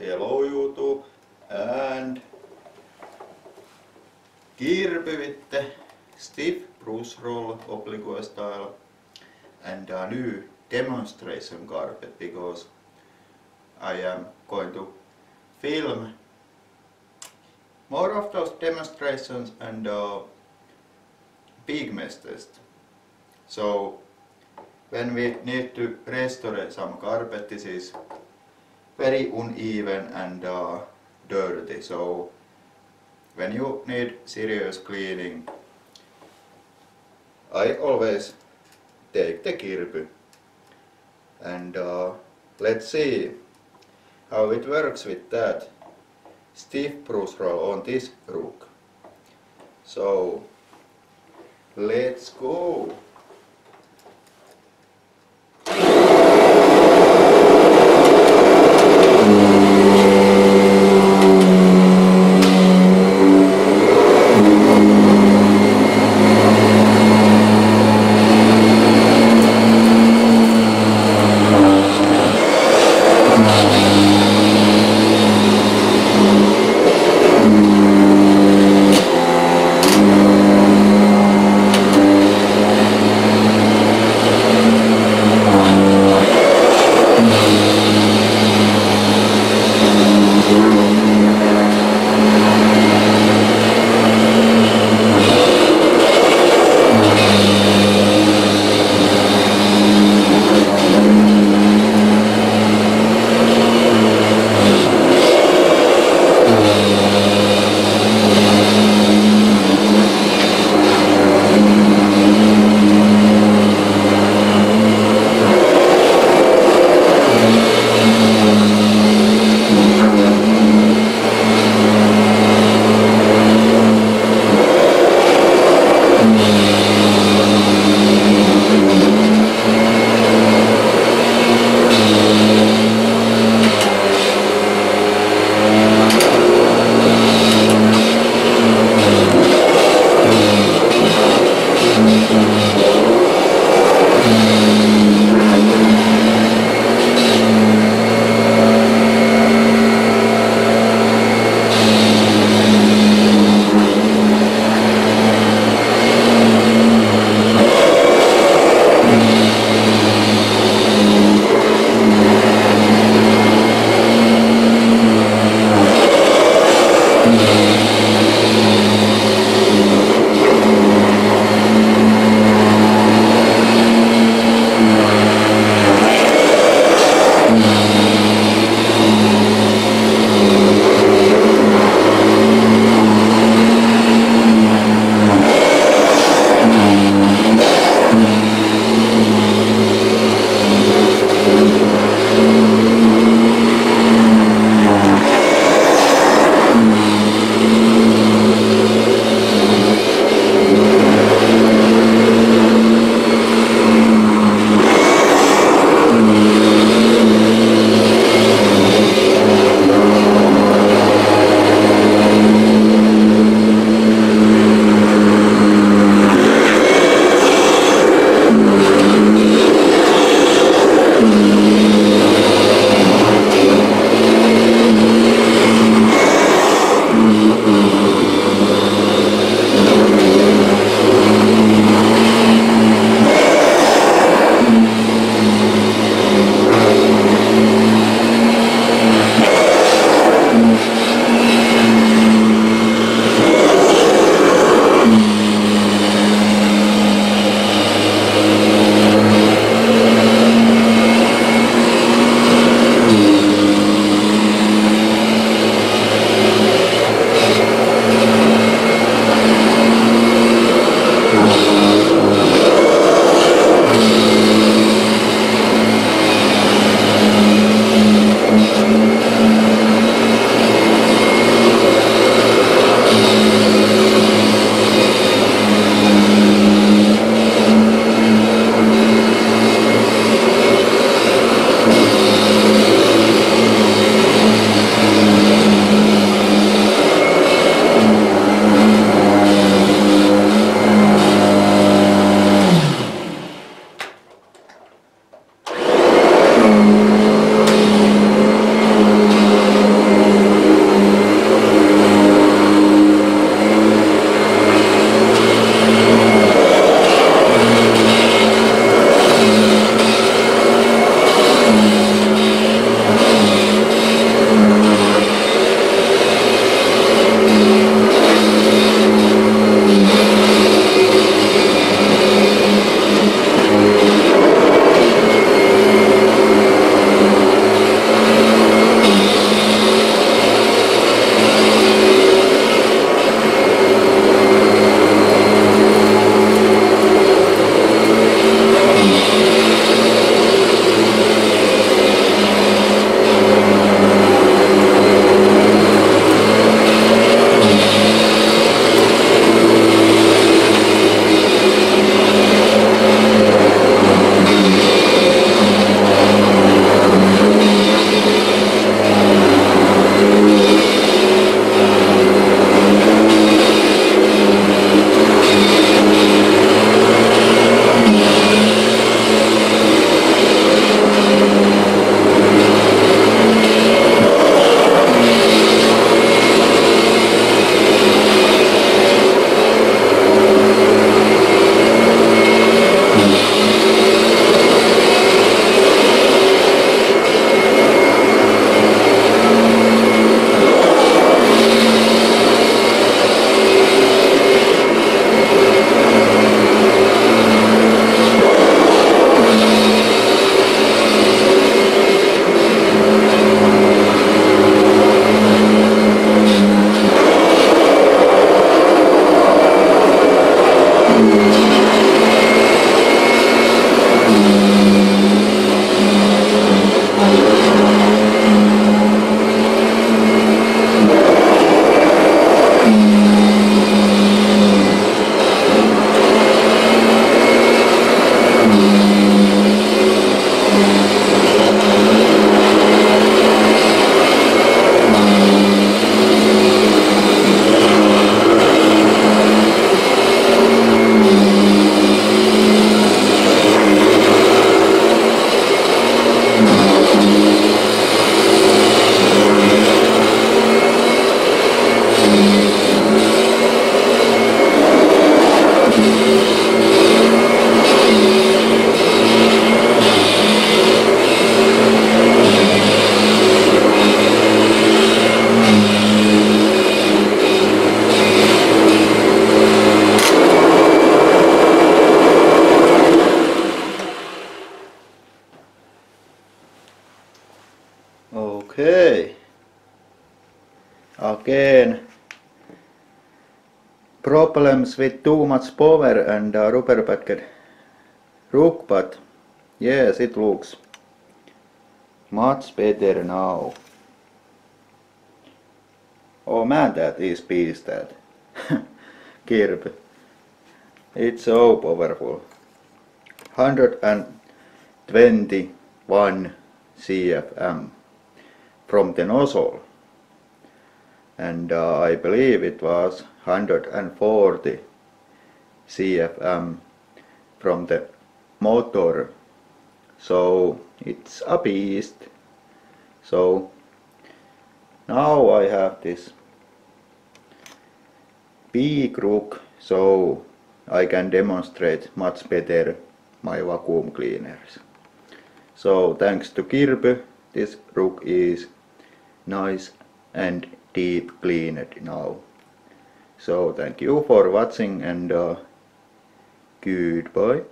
Hello YouTube, and Kirby with the stiff brush roll oblique style and a new demonstration carpet, because I am going to film more of those demonstrations and big mesh test. So when we need to restore some carpet, this is very uneven and dirty. So when you need serious cleaning, I always take the Kirby. And let's see how it works with that stiff brush roll on this rook. So let's go. Okay. Again, problems with too much power and rubber backed rug, but yes, it looks much better now. Oh man, that is beast, that Kirby. It's so powerful. 121 CFM from the nozzle, and I believe it was 140 CFM from the motor, so it's a beast. So now I have this big rug, so I can demonstrate much better my vacuum cleaners. So thanks to Kirby, this rug is nice and deep cleaned now. So thank you for watching, and goodbye.